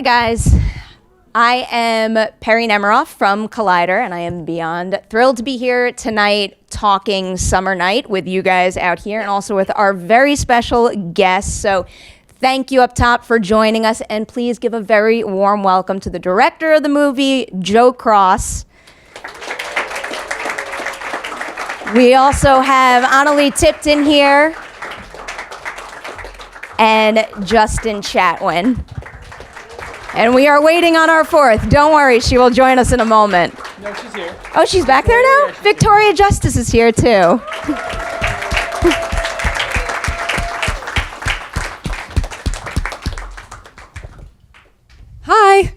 Hi guys, I am Perri Nemiroff from Collider, and I am beyond thrilled to be here tonight talking Summer Night with you guys out here and also with our very special guests. So thank you up top for joining us, and please give a very warm welcome to the director of the movie, Joe Cross. We also have Analeigh Tipton here and Justin Chatwin. And we are waiting on our fourth. Don't worry, she will join us in a moment. No, she's here. Oh, she's back there now? Victoria Justice is here too. Hi. I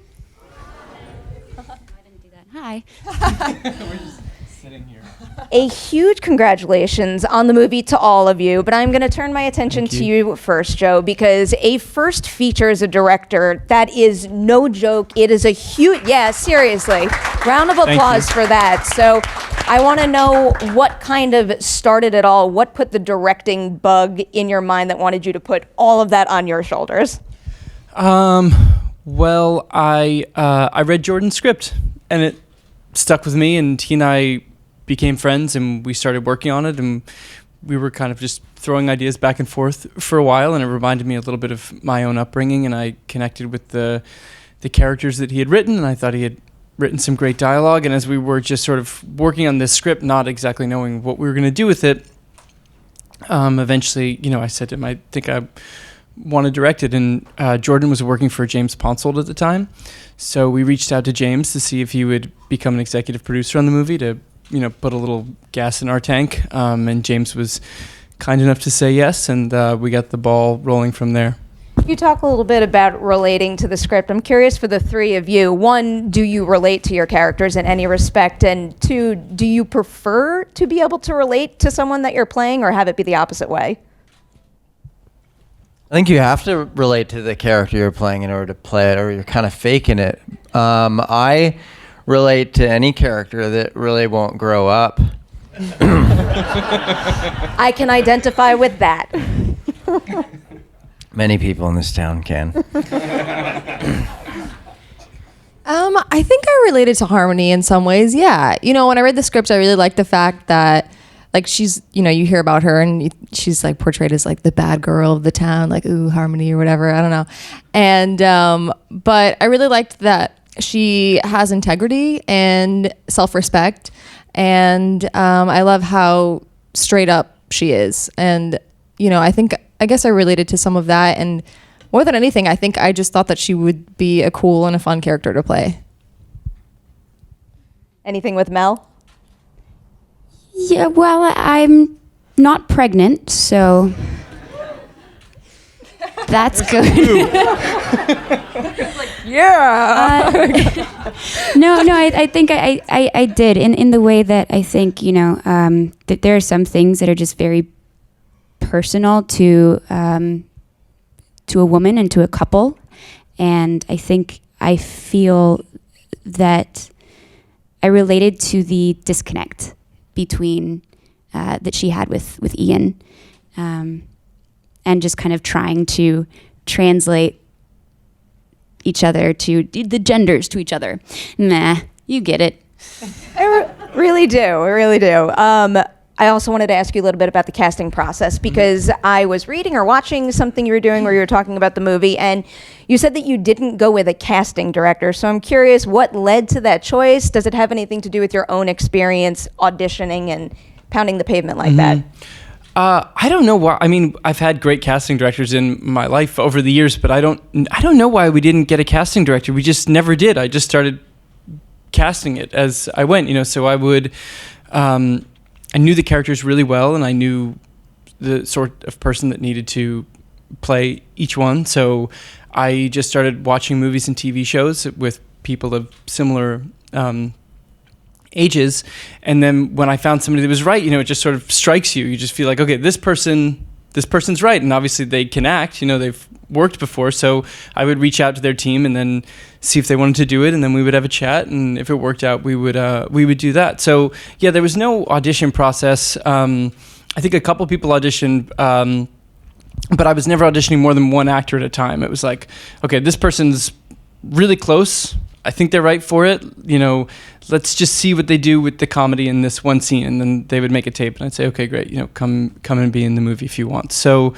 didn't do that. Hi. We're just sitting here. A huge congratulations on the movie to all of you, but I'm going to turn my attention to you first, Joe, because a first feature as a director, that is no joke. It is a huge, yeah, seriously. Round of applause for that. So I want to know what kind of started it all. What put the directing bug in your mind that wanted you to put all of that on your shoulders? Well, I read Jordan's script, and it stuck with me, and he and I became friends, and we started working on it, and we were kind of just throwing ideas back and forth for a while, and it reminded me a little bit of my own upbringing, and I connected with the characters that he had written, and I thought he had written some great dialogue. And as we were just sort of working on this script, not exactly knowing what we were going to do with it, eventually, I said to him, I think I want to direct it, and Jordan was working for James Ponsoldt at the time, so we reached out to James to see if he would become an executive producer on the movie to put a little gas in our tank, and James was kind enough to say yes, and we got the ball rolling from there. You talk a little bit about relating to the script. I'm curious for the three of you. One, do you relate to your characters in any respect? And two, do you prefer to be able to relate to someone that you're playing or have it be the opposite way? I think you have to relate to the character you're playing in order to play it, or you're kind of faking it. I relate to any character that really won't grow up. I can identify with that. Many people in this town can. I think I related to Harmony in some ways. Yeah. When I read the script, I really liked the fact that she's, you hear about her and she's portrayed as the bad girl of the town, ooh, Harmony or whatever. I don't know. And, but I really liked that she has integrity and self-respect. And, I love how straight up she is. And, I guess I related to some of that. And more than anything, I think I just thought that she would be a cool and a fun character to play. Anything with Mel? Yeah, well, I'm not pregnant, so that's good. Yeah. No, I think I did in the way that I think, that there are some things that are just very personal to a woman and to a couple. And I think I feel that I related to the disconnect between that she had with Ian, and just kind of trying to translate each other to the genders to each other. Nah, you get it. I really do. I also wanted to ask you a little bit about the casting process, because I was reading or watching something you were doing where you were talking about the movie, and you said that you didn't go with a casting director. So I'm curious, what led to that choice? Does it have anything to do with your own experience auditioning and pounding the pavement like that? I don't know why. I mean, I've had great casting directors in my life over the years, but I don't know why we didn't get a casting director. We just never did. I just started casting it as I went, so I would, I knew the characters really well, and I knew the sort of person that needed to play each one. So I just started watching movies and TV shows with people of similar ages. And then when I found somebody that was right, it just sort of strikes you. You just feel like, okay, this person's right. And obviously they can act, they've worked before. So I would reach out to their team and then see if they wanted to do it. And then we would have a chat. And if it worked out, we would do that. So yeah, there was no audition process. I think a couple people auditioned, but I was never auditioning more than one actor at a time. It was like, okay, this person's really close. I think they're right for it. You know, let's just see what they do with the comedy in this one scene. And then they would make a tape and I'd say, okay, great. You know, come and be in the movie if you want. So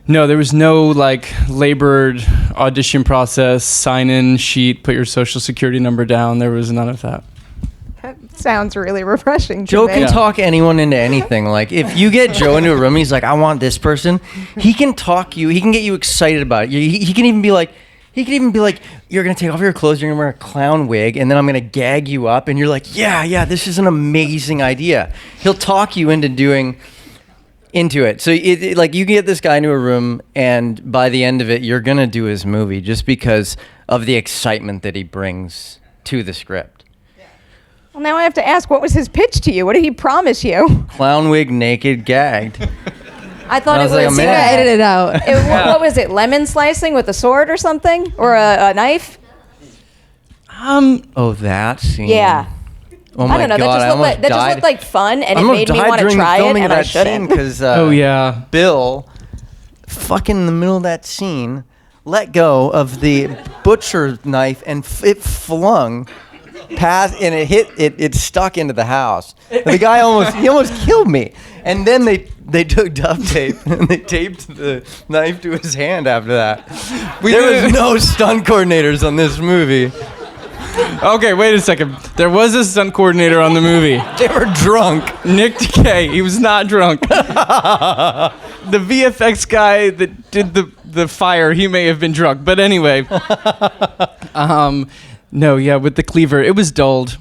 no, there was no like labored audition process, sign in sheet, put your social security number down. There was none of that. That sounds really refreshing. Joe to can me. talk anyone into anything. Like if you get Joe into a room, he's like, I want this person. He can talk you. He can get you excited about it. He can even be like, you're going to take off your clothes, you're going to wear a clown wig, and then I'm going to gag you up. And you're like, yeah, this is an amazing idea. He'll talk you into it. So like you can get this guy into a room, and by the end of it, you're going to do his movie just because of the excitement that he brings to the script. Well, now I have to ask, what was his pitch to you? What did he promise you? Clown wig, naked, gagged. I thought I it was like, was. I'm in. Edit it out. What was it? Lemon slicing with a sword or something, or a knife? Oh, that scene. Yeah. Oh my I don't know. God, That just looked like fun, and it almost made me died want to during the try it, filming and of I that scene shouldn't. because Oh, yeah. Bill, fucking in the middle of that scene, let go of the butcher knife and it flung past, and it stuck into the house. The guy almost killed me. And then they took duct tape and they taped the knife to his hand after that. There was no stunt coordinators on this movie. Okay, wait a second. There was a stunt coordinator on the movie. They were drunk. Nick Takei. He was not drunk. The VFX guy that did the fire, he may have been drunk. But anyway. No, yeah, with the cleaver, it was dulled.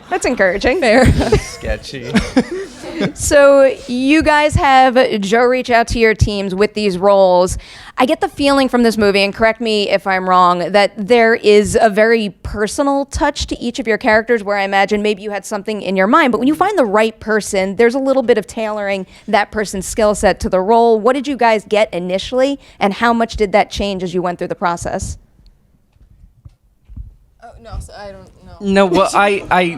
That's encouraging. Fair. Sketchy. So you guys have Joe reach out to your teams with these roles. I get the feeling from this movie, and correct me if I'm wrong, that there is a very personal touch to each of your characters where I imagine maybe you had something in your mind, but when you find the right person, there's a little bit of tailoring that person's skill set to the role. What did you guys get initially, and how much did that change as you went through the process? No, so I don't know. No, well,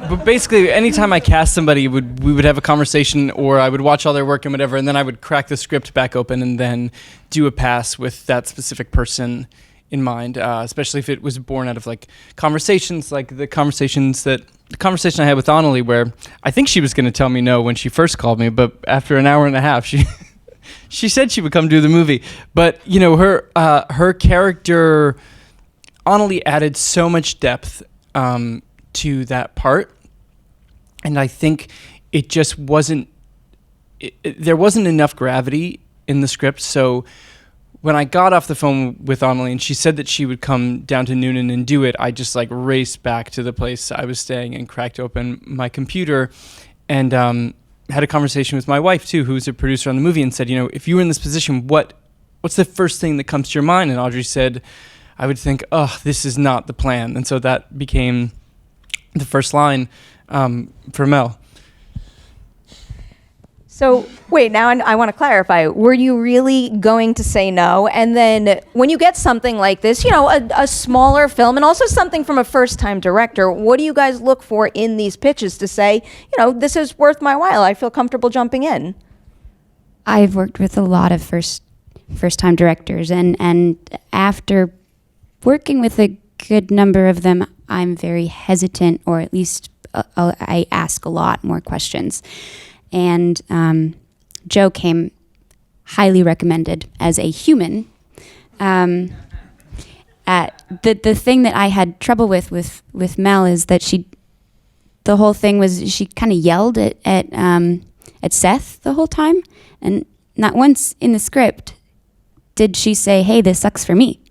but basically, anytime I cast somebody, we would have a conversation, or I would watch all their work and whatever, and then I would crack the script back open and then do a pass with that specific person in mind, especially if it was born out of like conversations, like the conversation I had with Analeigh, where I think she was going to tell me no when she first called me, but after an hour and a half, she said she would come do the movie. But you know, her character, Analeigh, added so much depth to that part, and I think it just wasn't. There wasn't enough gravity in the script. So when I got off the phone with Analeigh and she said that she would come down to Noonan and do it, I just like raced back to the place I was staying and cracked open my computer and had a conversation with my wife too, who's a producer on the movie, and said, you know, if you were in this position, what's the first thing that comes to your mind? And Audrey said, I would think, oh, this is not the plan. And so that became the first line for Mel. So wait, now I want to clarify. Were you really going to say no? And then when you get something like this, you know, a smaller film and also something from a first-time director, what do you guys look for in these pitches to say, you know, this is worth my while, I feel comfortable jumping in? I've worked with a lot of first-time directors, and after working with a good number of them, I'm very hesitant, or at least I ask a lot more questions. And Joe came highly recommended as a human. The thing that I had trouble with Mel is that the whole thing was she kind of yelled at Seth the whole time, and not once in the script did she say, "Hey, this sucks for me."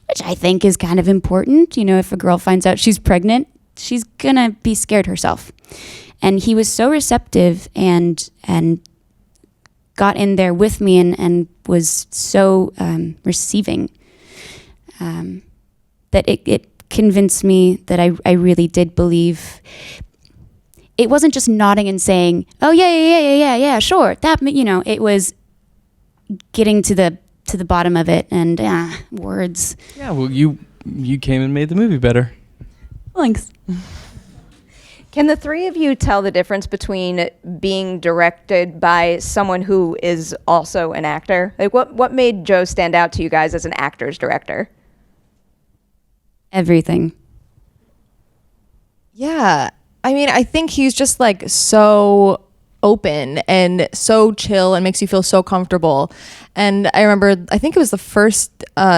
Which I think is kind of important. You know, if a girl finds out she's pregnant, she's gonna be scared herself. And he was so receptive and got in there with me and was so receiving that it convinced me that I really did believe. It wasn't just nodding and saying, "Oh yeah, sure." That, you know, it was getting to the bottom of it, and words. Yeah, well, you came and made the movie better. Thanks. Can the three of you tell the difference between being directed by someone who is also an actor? Like, what made Joe stand out to you guys as an actor's director? Everything. Yeah. I mean, I think he's just like so open and so chill and makes you feel so comfortable. And I remember, I think it was the first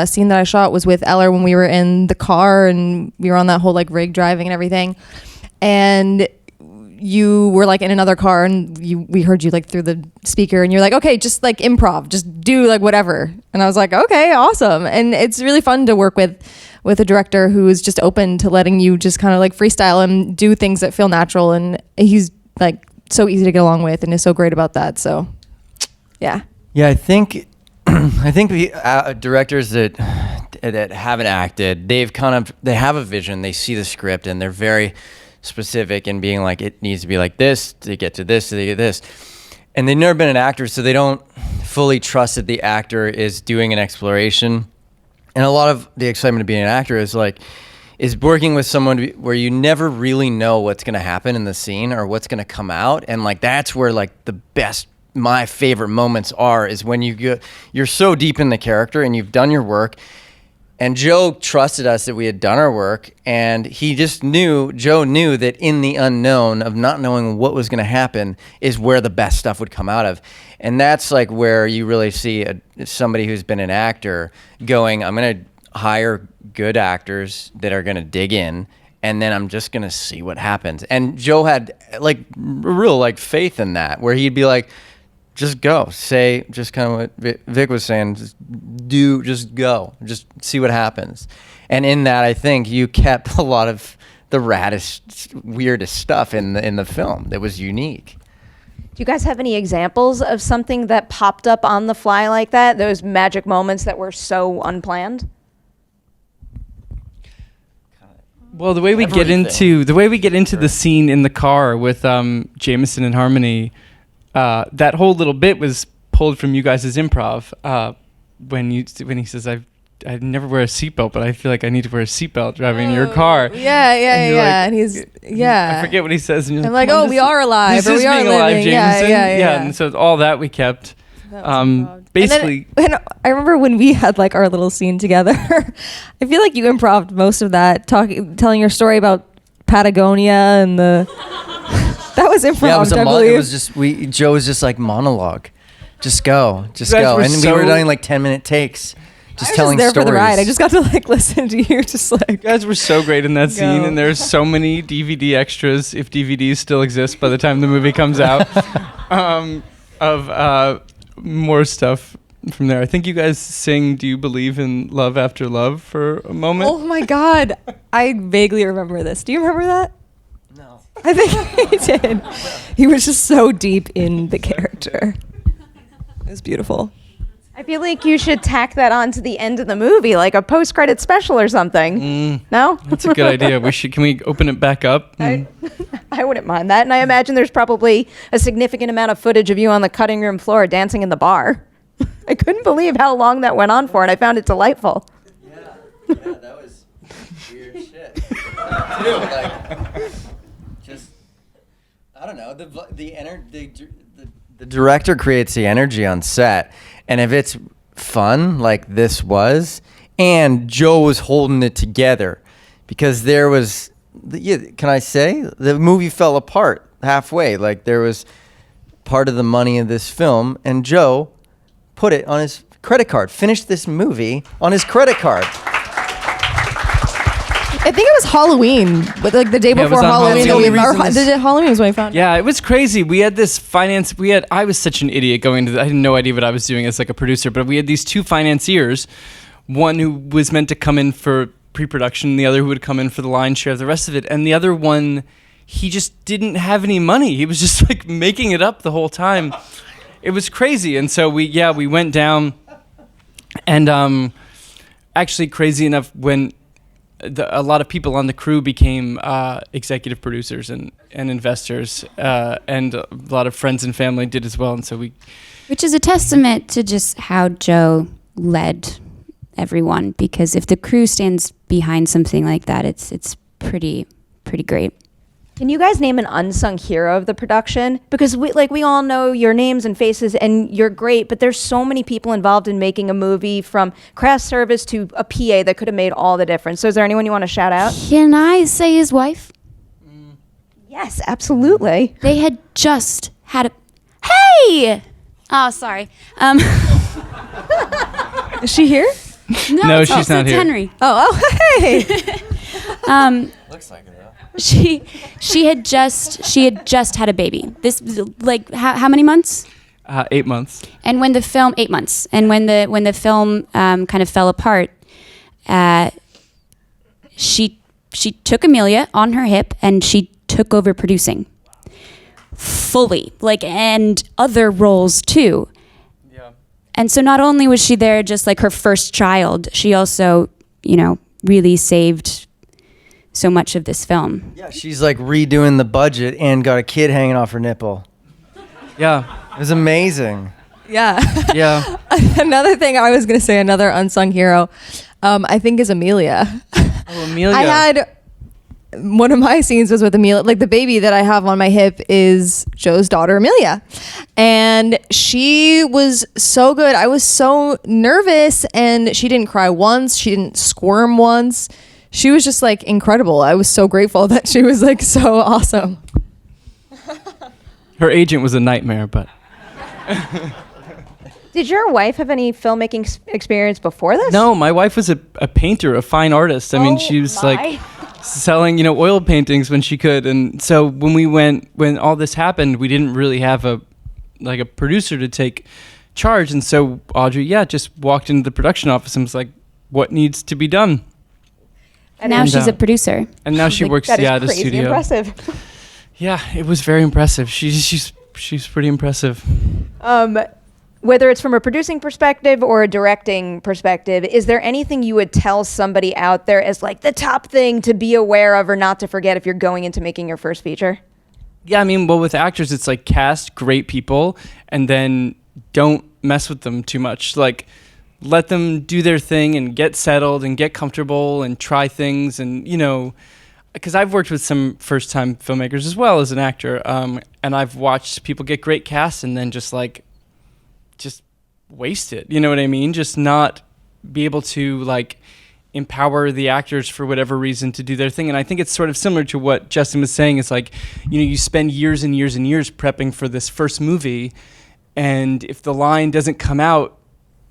scene that I shot was with Eller when we were in the car and we were on that whole like rig driving and everything. And you were like in another car and we heard you like through the speaker and you're like, okay, just like improv, just do like whatever. And I was like, okay, awesome. And it's really fun to work with a director who is just open to letting you just kind of like freestyle and do things that feel natural. And he's like so easy to get along with and is so great about that. So yeah. Yeah, I think the directors that haven't acted, they have a vision, they see the script, and they're very specific in being like, it needs to be like this to get to this, to get this. And they've never been an actor, so they don't fully trust that the actor is doing an exploration. And a lot of the excitement of being an actor is working with someone where you never really know what's going to happen in the scene or what's going to come out. And like, that's where like my favorite moments is when you're so deep in the character and you've done your work. And Joe trusted us that we had done our work, and Joe knew that in the unknown of not knowing what was going to happen is where the best stuff would come out of. And that's like where you really see somebody who's been an actor going, I'm going to hire good actors that are going to dig in, and then I'm just going to see what happens. And Joe had like real like faith in that, where he'd be like, just go, say, just kind of what Vic was saying, just go, just see what happens. And in that, I think you kept a lot of the raddest, weirdest stuff in the film that was unique. Do you guys have any examples of something that popped up on the fly like that? Those magic moments that were so unplanned? Well, the way we get into the scene in the car with Jameson and Harmony, that whole little bit was pulled from you guys' improv. When he says, I never wear a seatbelt, but I feel like I need to wear a seatbelt driving in your car. Yeah. And he's I forget what he says. And I'm like, we are alive. This is we are being living. alive, Jameson. Yeah. And so all that we kept. Basically, and I remember when we had like our little scene together. I feel like you improv'd most of that, telling your story about Patagonia and the. That was improv. Yeah, it was just Joe was just like monologue, just go, and we were doing like 10-minute takes, just telling there stories. For the ride. I just got to like listen to you, just like. You guys were so great in that scene, and there's so many DVD extras, if DVDs still exist by the time the movie comes out, of more stuff from there. I think you guys sing "Do You Believe in Love After Love" for a moment. Oh my God, I vaguely remember this. Do you remember that? No. I think he did. He was just so deep in the character. It was beautiful. I feel like you should tack that on to the end of the movie, like a post-credit special or something. No? That's a good idea. Can we open it back up? I wouldn't mind that. And I imagine there's probably a significant amount of footage of you on the cutting room floor dancing in the bar. I couldn't believe how long that went on for, and I found it delightful. Yeah, that was weird shit. Dude, like, just, I don't know, the director creates the energy on set, and if it's fun like this was, and Joe was holding it together, because there was, can I say, the movie fell apart halfway. Like there was part of the money of this film, and Joe put it on his credit card, finished this movie on his credit card. I think it was Halloween, but like the day before Halloween. Halloween was when we found. Yeah, it was crazy. We had this finance. I was such an idiot going into. I had no idea what I was doing as like a producer. But we had these two financiers, one who was meant to come in for pre-production, the other who would come in for the line share of the rest of it, and the other one, he just didn't have any money. He was just like making it up the whole time. It was crazy, and so we went down, and actually crazy enough when. A lot of people on the crew became executive producers and investors, and a lot of friends and family did as well. And so which is a testament to just how Joe led everyone. Because if the crew stands behind something like that, it's pretty great. Can you guys name an unsung hero of the production? Because we all know your names and faces and you're great, but there's so many people involved in making a movie, from craft service to a PA, that could have made all the difference. So is there anyone you want to shout out? Can I say his wife? Yes, absolutely. They had just had a... Hey! Oh, sorry. Is she here? No, she's not it's here. Henry. Oh, hey. Looks like it though. She had just had a baby. This, like, how many months? 8 months. And when the film 8 months, and when the film kind of fell apart, she took Amelia on her hip and she took over producing fully, like, and other roles too. Yeah. And so not only was she there just like her first child, she also, really saved so much of this film. Yeah, she's like redoing the budget and got a kid hanging off her nipple. Yeah. It was amazing. Yeah. Yeah. Another thing I was going to say, another unsung hero, I think is Amelia. Oh, Amelia. I had one of my scenes was with Amelia. Like, the baby that I have on my hip is Joe's daughter, Amelia. And she was so good. I was so nervous, and she didn't cry once. She didn't squirm once. She was just like incredible. I was so grateful that she was like so awesome. Her agent was a nightmare, but Did your wife have any filmmaking experience before this? no, my wife was a painter, a fine artist. I mean, she was like selling, oil paintings when she could. And so when all this happened, we didn't really have a producer to take charge. And so Audrey, just walked into the production office and was like, what needs to be done? And Now she's a producer. And now she works That is at a crazy studio. impressive. Yeah, it was very impressive. She's pretty impressive. Whether it's from a producing perspective or a directing perspective, is there anything you would tell somebody out there as like the top thing to be aware of or not to forget if you're going into making your first feature? Yeah, I mean, well, with actors, it's like cast great people and then don't mess with them too much. Like, let them do their thing and get settled and get comfortable and try things. And, because I've worked with some first-time filmmakers as well as an actor, and I've watched people get great casts and then just waste it. You know what I mean? Just not be able to empower the actors for whatever reason to do their thing. And I think it's sort of similar to what Justin was saying. It's like, you spend years and years and years prepping for this first movie, and if the line doesn't come out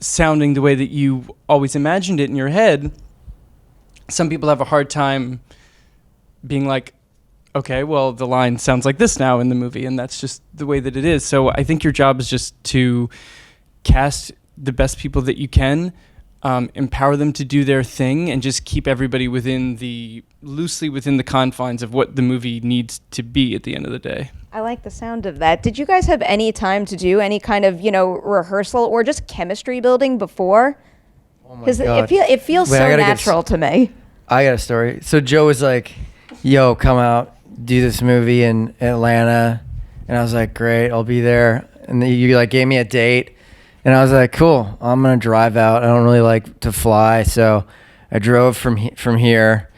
sounding the way that you always imagined it in your head, some people have a hard time being like, okay, well, the line sounds like this now in the movie, and that's just the way that it is. So I think your job is just to cast the best people that you can, empower them to do their thing, and just keep everybody loosely within the confines of what the movie needs to be at the end of the day. I like the sound of that. Did you guys have any time to do any kind of, rehearsal or just chemistry building before? Oh my Because God. it feels Wait, I so gotta get natural to me. I got a story. So Joe was like, yo, come out, do this movie in Atlanta. And I was like, great, I'll be there. And then you gave me a date. And I was like, cool, I'm going to drive out. I don't really like to fly. So I drove from here.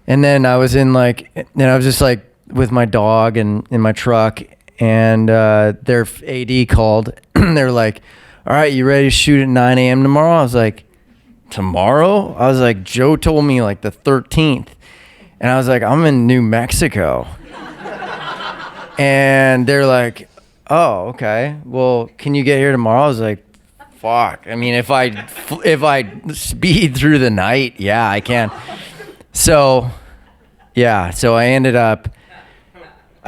And then I was just with my dog and in my truck. And their AD called. They're like, all right, you ready to shoot at 9 a.m. tomorrow? I was like, tomorrow? I was like, Joe told me the 13th. And I was like, I'm in New Mexico. And they're like, oh, okay. Well, can you get here tomorrow? I was like, fuck. I mean, if I speed through the night, yeah, I can. So I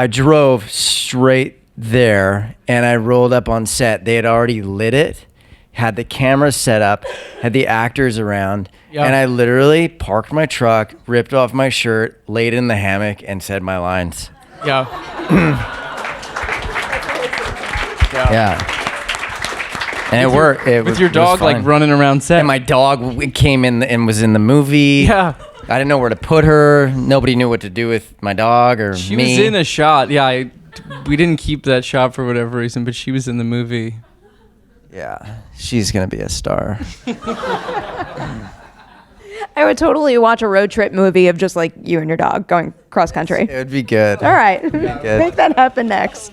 drove straight there, and I rolled up on set. They had already lit it, had the camera set up, had the actors around, and I literally parked my truck, ripped off my shirt, laid in the hammock, and said my lines. Yeah. Yeah. And it worked. With your dog running around set. And my dog came in and was in the movie. Yeah. I didn't know where to put her. Nobody knew what to do with my dog or She me. was in a shot. Yeah, we didn't keep that shot for whatever reason, but she was in the movie. Yeah, she's gonna be a star. I would totally watch a road trip movie of just like you and your dog going cross country. It would be good. All right. good. Make that happen next.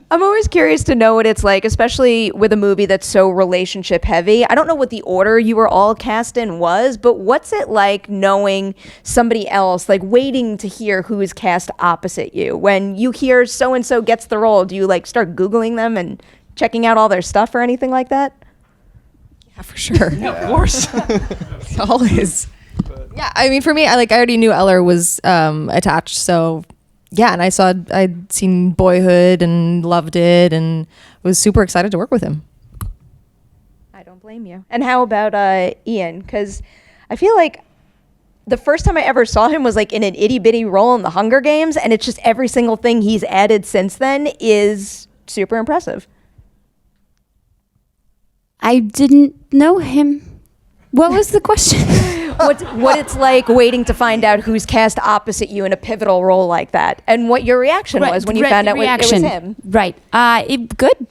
I'm always curious to know what it's like, especially with a movie that's so relationship heavy. I don't know what the order you were all cast in was, but what's it like knowing somebody else, like waiting to hear who is cast opposite you? When you hear so-and-so gets the role, do you like start Googling them and checking out all their stuff or anything like that? Yeah, for sure. Of course. Always. Yeah, I mean, for me, I already knew Eller was attached, so yeah, and I'd seen Boyhood and loved it, and was super excited to work with him. I don't blame you. And how about Ian? Because I feel like the first time I ever saw him was like in an itty bitty role in the Hunger Games, and it's just every single thing he's added since then is super impressive. I didn't know him. What was the question? What it's like waiting to find out who's cast opposite you in a pivotal role like that, and what your reaction was when you found out it was him. Right. Good.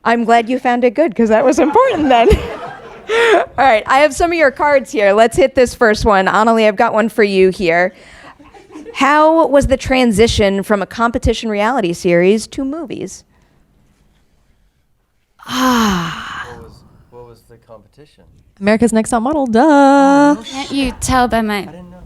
I'm glad you found it good, because that was important then. All right, I have some of your cards here. Let's hit this first one. Analeigh, I've got one for you here. How was the transition from a competition reality series to movies? What was the competition? America's Next Top Model, duh. Can't you tell by I my didn't know.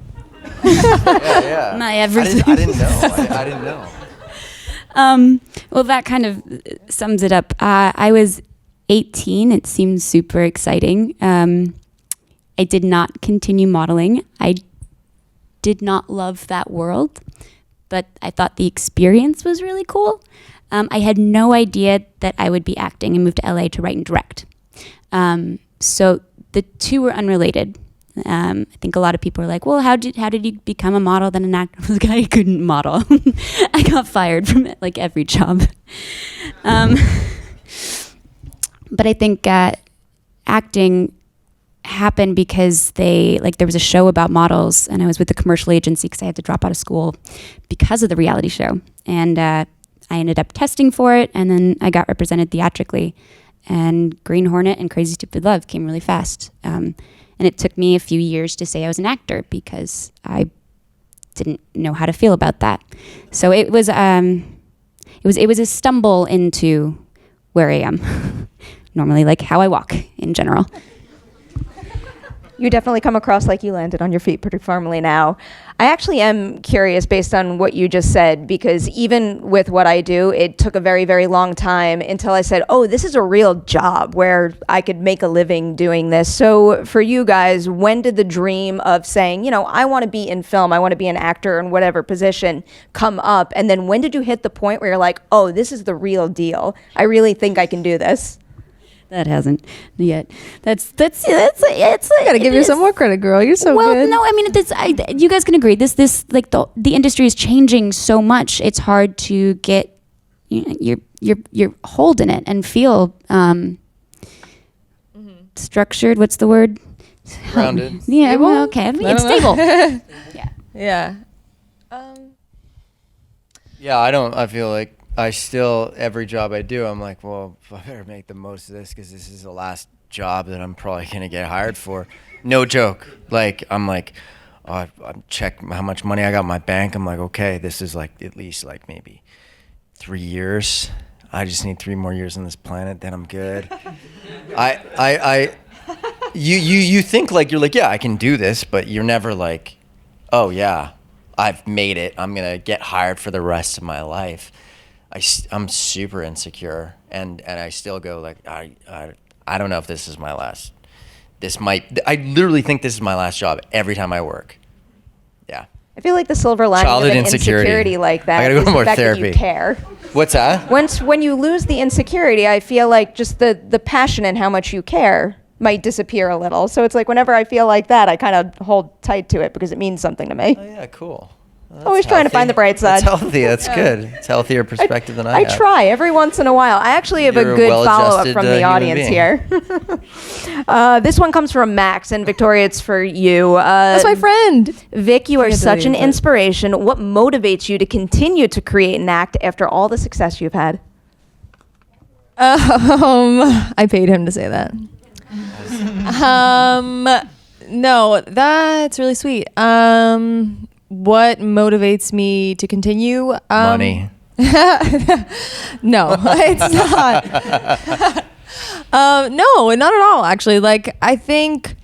yeah. my everything? I didn't know. I didn't know. Well, that kind of sums it up. I was 18. It seemed super exciting. I did not continue modeling. I did not love that world, but I thought the experience was really cool. I had no idea that I would be acting and moved to LA to write and direct. So the two were unrelated. I think a lot of people are like, well, how did you become a model then an actor? I was like, I couldn't model. I got fired from it, like every job. But I think acting happened because there was a show about models, and I was with the commercial agency because I had to drop out of school because of the reality show. And I ended up testing for it, and then I got represented theatrically. And Green Hornet and Crazy Stupid Love came really fast. And it took me a few years to say I was an actor because I didn't know how to feel about that. So it was a stumble into where I am. Normally, like how I walk in general. You definitely come across like you landed on your feet pretty firmly now. I actually am curious based on what you just said, because even with what I do, it took a very, very long time until I said, oh, this is a real job where I could make a living doing this. So for you guys, when did the dream of saying, I want to be in film, I want to be an actor in whatever position come up? And then when did you hit the point where you're like, oh, this is the real deal. I really think I can do this. That hasn't yet. It's I gotta give you some more credit, girl. You're so good. Well, no, I mean, you guys can agree. This like the industry is changing so much. It's hard to get your hold in it and feel structured. What's the word? Grounded. Yeah. Well, okay. I mean, it's stable. Yeah. Yeah, I feel like every job I do, I'm like, well, I better make the most of this because this is the last job that I'm probably going to get hired for. No joke. Like, I'm like, I check how much money I got in my bank. I'm like, okay, this is like at least like maybe 3 years. I just need 3 more years on this planet, then I'm good. You think like, you're like, yeah, I can do this, but you're never like, oh yeah, I've made it. I'm going to get hired for the rest of my life. I'm super insecure, and I still go like, I don't know if this is my last. I literally think this is my last job every time I work. Yeah. I feel like the silver lining Childhood of an insecurity like that I gotta go is to more the fact therapy. that you care. What's that? When you lose the insecurity, I feel like just the passion and how much you care might disappear a little. So it's like whenever I feel like that, I kind of hold tight to it because it means something to me. Oh yeah, cool. Well, Always trying to find the bright side. That's healthy. That's good. It's healthier perspective than I have. I try every once in a while. I actually have You're a a good follow-up well-adjusted, from the human audience being. here. This one comes from Max, and Victoria, it's for you. That's my friend. Vic, you are can't such an believe it. inspiration. What motivates you to continue to create and act after all the success you've had? I paid him to say that. No, that's really sweet. What motivates me to continue? Money. No, it's not. No, not at all, actually. Like, I think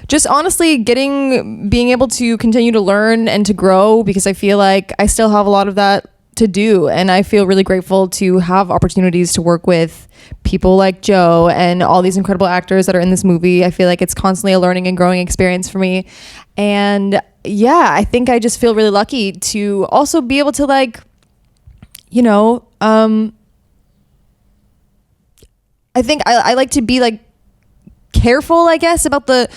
just honestly being able to continue to learn and to grow, because I feel like I still have a lot of that to do. And I feel really grateful to have opportunities to work with people like Joe and all these incredible actors that are in this movie. I feel like it's constantly a learning and growing experience for me. And yeah, I think I just feel really lucky to also be able to, like, you know, I think I like to be, like, careful, I guess, about the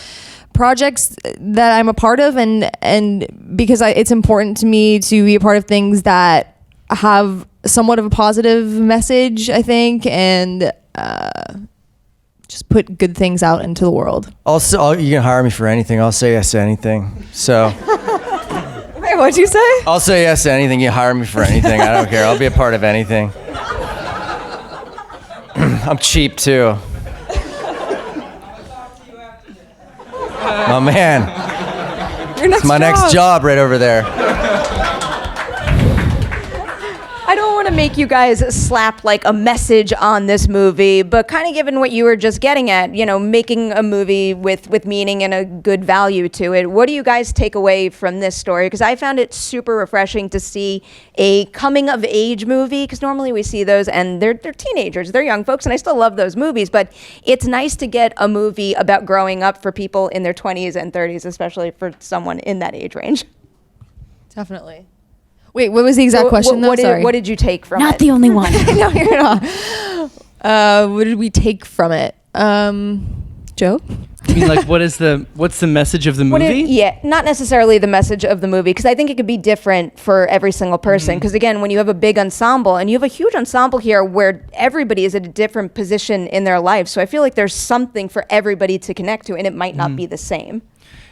projects that I'm a part of, and because it's important to me to be a part of things that have somewhat of a positive message, I think, and just put good things out into the world. Also, you can hire me for anything. I'll say yes to anything. So. Wait, what'd you say? I'll say yes to anything. You hire me for anything. I don't care. I'll be a part of anything. I'm cheap too. Oh man, it's my next job right over there. I don't want to make you guys slap like a message on this movie, but kind of given what you were just getting at, you know, making a movie with meaning and a good value to it, what do you guys take away from this story? Because I found it super refreshing to see a coming of age movie, because normally we see those and they're teenagers, they're young folks, and I still love those movies, but it's nice to get a movie about growing up for people in their 20s and 30s, especially for someone in that age range. Definitely. Wait, what was the exact question, though? Sorry. What did you take from it? Not the only one. No, you're not. What did we take from it? Joe? I mean, like, what's the message of the movie? Yeah, not necessarily the message of the movie, because I think it could be different for every single person. Because again, when you have a big ensemble, and you have a huge ensemble here where everybody is at a different position in their life, so I feel like there's something for everybody to connect to, and it might not be the same.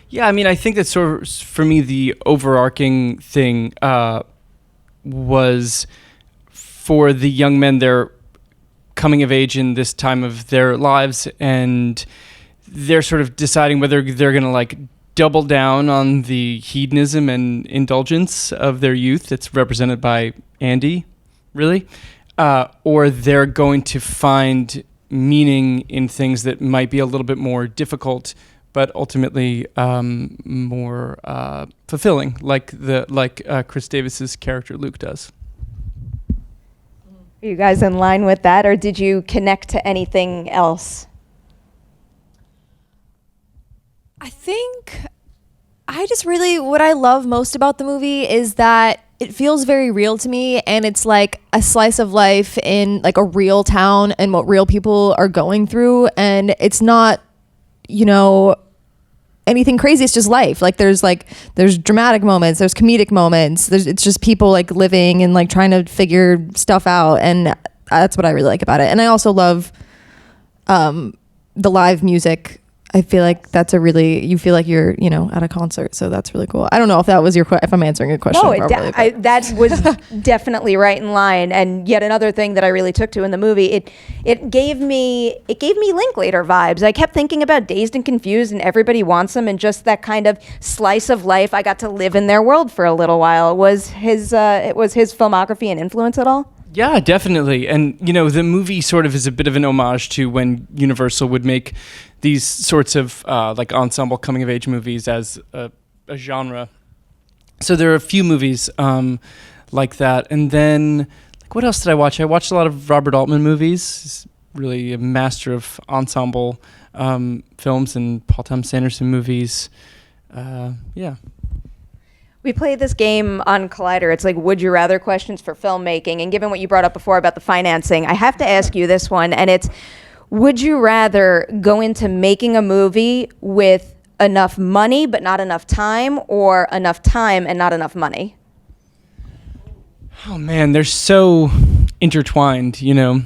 Yeah, I mean, I think that sort of, for me, the overarching thing was for the young men, they're coming of age in this time of their lives, and they're sort of deciding whether they're going to, like, double down on the hedonism and indulgence of their youth that's represented by Andy, really, or they're going to find meaning in things that might be a little bit more difficult, but ultimately more fulfilling, like Chris Davis's character Luke does. Are you guys in line with that, or did you connect to anything else? I think what I love most about the movie is that it feels very real to me, and it's like a slice of life in like a real town and what real people are going through, and it's not, you know, anything crazy. It's just life. Like there's dramatic moments, there's comedic moments, it's just people like living and like trying to figure stuff out, and that's what I really like about it. And I also love the live music. I feel like you feel like you're, you know, at a concert, so that's really cool. I don't know if that was if I'm answering your question. No, that was definitely right in line. And yet another thing that I really took to in the movie, it gave me Linklater vibes. I kept thinking about Dazed and Confused and Everybody Wants Them, and just that kind of slice of life. I got to live in their world for a little while. Was his filmography an influence at all? Yeah, definitely. And, you know, the movie sort of is a bit of an homage to when Universal would make these sorts of like ensemble coming of age movies as a genre. So there are a few movies like that. And then, like, what else did I watch? I watched a lot of Robert Altman movies. He's really a master of ensemble films, and Paul Thomas Anderson movies. Yeah. We play this game on Collider. It's like would you rather questions for filmmaking. And given what you brought up before about the financing, I have to ask you this one. And it's, would you rather go into making a movie with enough money but not enough time, or enough time and not enough money? Oh, man, they're so intertwined, you know,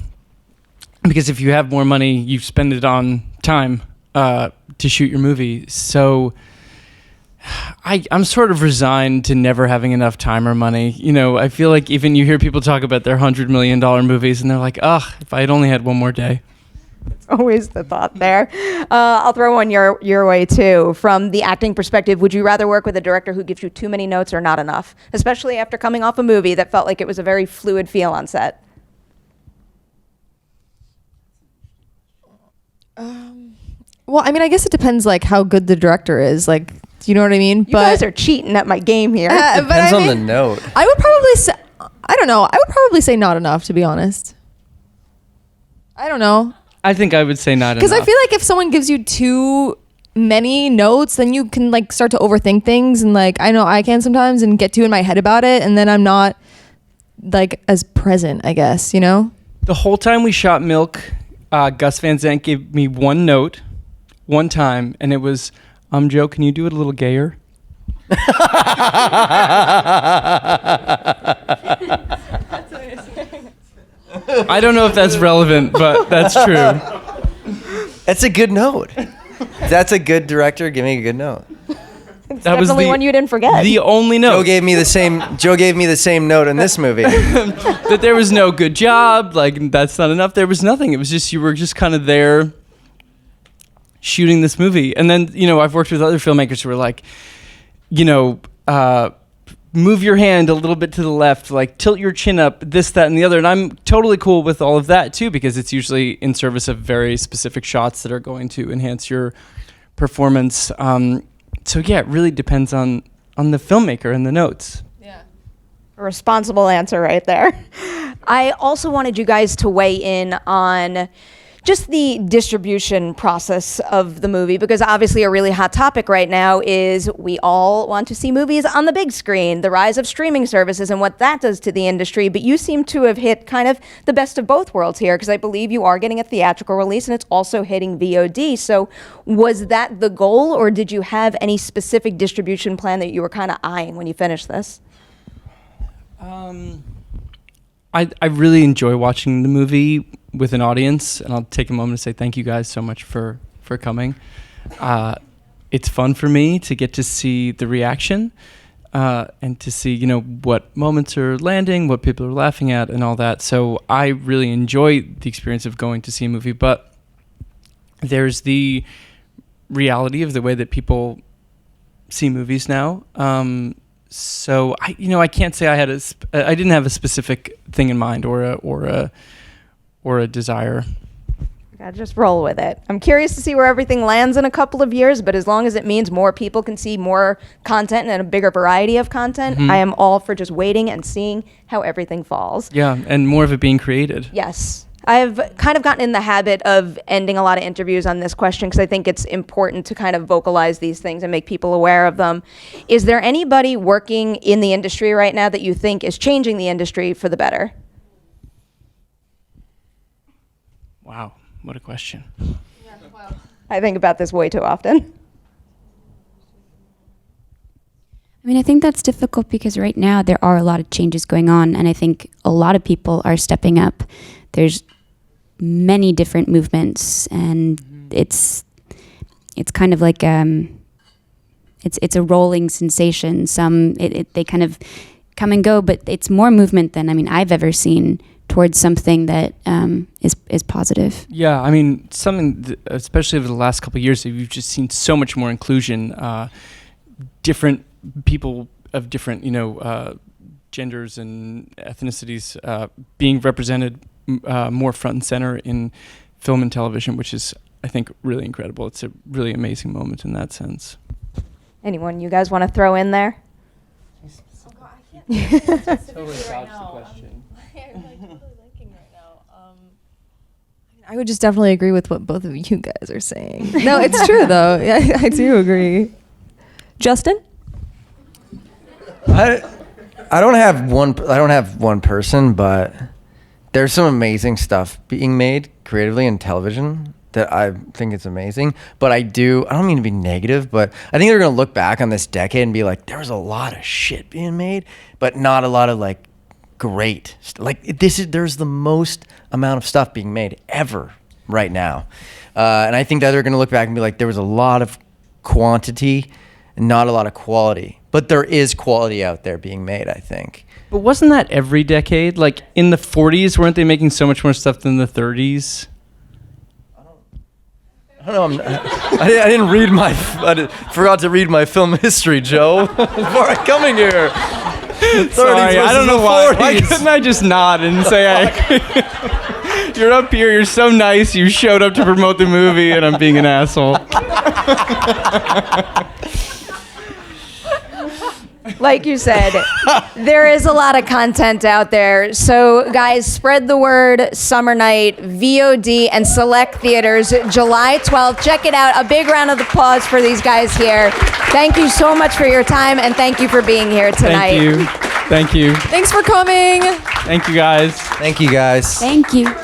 because if you have more money, you spend it on time to shoot your movie. So I'm sort of resigned to never having enough time or money. You know, I feel like even you hear people talk about their $100 million movies and they're like, ugh, if I had only had one more day. Always the thought there. I'll throw one your way too. From the acting perspective, would you rather work with a director who gives you too many notes or not enough? Especially after coming off a movie that felt like it was a very fluid feel on set. Well, I mean, I guess it depends like how good the director is. Like, do you know what I mean? You guys are cheating at my game here. Depends on the note. I would probably say, I don't know. I would probably say not enough, to be honest. I don't know. I think I would say not enough. Because I feel like if someone gives you too many notes, then you can like start to overthink things. And like, I know I can sometimes and get too in my head about it. And then I'm not like as present, I guess, you know? The whole time we shot Milk, Gus Van Sant gave me one note, one time, and it was, Joe, can you do it a little gayer? I don't know if that's relevant, but that's true. That's a good note. That's a good director giving a good note. That was definitely one you didn't forget. The only note. Joe gave me the same note in this movie. That there was no good job, like that's not enough. There was nothing. It was just you were just kind of there shooting this movie. And then, you know, I've worked with other filmmakers who were like, you know, move your hand a little bit to the left, like tilt your chin up, this, that, and the other. And I'm totally cool with all of that too, because it's usually in service of very specific shots that are going to enhance your performance. So yeah, it really depends on the filmmaker and the notes. Yeah. A responsible answer right there. I also wanted you guys to weigh in on just the distribution process of the movie, because obviously a really hot topic right now is we all want to see movies on the big screen, the rise of streaming services and what that does to the industry. But you seem to have hit kind of the best of both worlds here, because I believe you are getting a theatrical release and it's also hitting VOD. So was that the goal, or did you have any specific distribution plan that you were kind of eyeing when you finished this? I really enjoy watching the movie with an audience, and I'll take a moment to say thank you guys so much for coming. It's fun for me to get to see the reaction and to see, you know, what moments are landing, what people are laughing at, and all that. So I really enjoy the experience of going to see a movie, but there's the reality of the way that people see movies now. So I can't say I didn't have a specific thing in mind or a desire. Gotta just roll with it. I'm curious to see where everything lands in a couple of years, but as long as it means more people can see more content and a bigger variety of content, I am all for just waiting and seeing how everything falls. Yeah, and more of it being created. Yes. I've kind of gotten in the habit of ending a lot of interviews on this question because I think it's important to kind of vocalize these things and make people aware of them. Is there anybody working in the industry right now that you think is changing the industry for the better? Wow, what a question. Yeah, well, I think about this way too often. I mean, I think that's difficult because right now there are a lot of changes going on, and I think a lot of people are stepping up. There's many different movements, and it's kind of like it's a rolling sensation. They kind of come and go, but it's more movement than I've ever seen towards something that is positive. Yeah, I mean, especially over the last couple of years, we've just seen so much more inclusion, different people of different, genders and ethnicities being represented more front and center in film and television, which is, I think, really incredible. It's a really amazing moment in that sense. Anyone you guys want to throw in there? Totally dodged the question. I would just definitely agree with what both of you guys are saying. No, it's true though. Yeah, I do agree. Justin? I don't have one person, but there's some amazing stuff being made creatively in television that I think it's amazing. But I don't mean to be negative, but I think they're going to look back on this decade and be like, there was a lot of shit being made, but not a lot of like great. There's the most amount of stuff being made ever right now. And I think that they're going to look back and be like, there was a lot of quantity and not a lot of quality. But there is quality out there being made, I think. But wasn't that every decade? Like in the 40s, weren't they making so much more stuff than the 30s? I don't know. I didn't read forgot to read my film history, Joe, before I coming here. Sorry, I don't know why couldn't I just nod and say, you're up here, you're so nice, you showed up to promote the movie, and I'm being an asshole. Like you said, there is a lot of content out there. So, guys, spread the word. Summer Night, VOD, and select theaters, July 12th. Check it out. A big round of applause for these guys here. Thank you so much for your time, and thank you for being here tonight. Thank you. Thanks for coming. Thank you, guys. Thank you, guys. Thank you.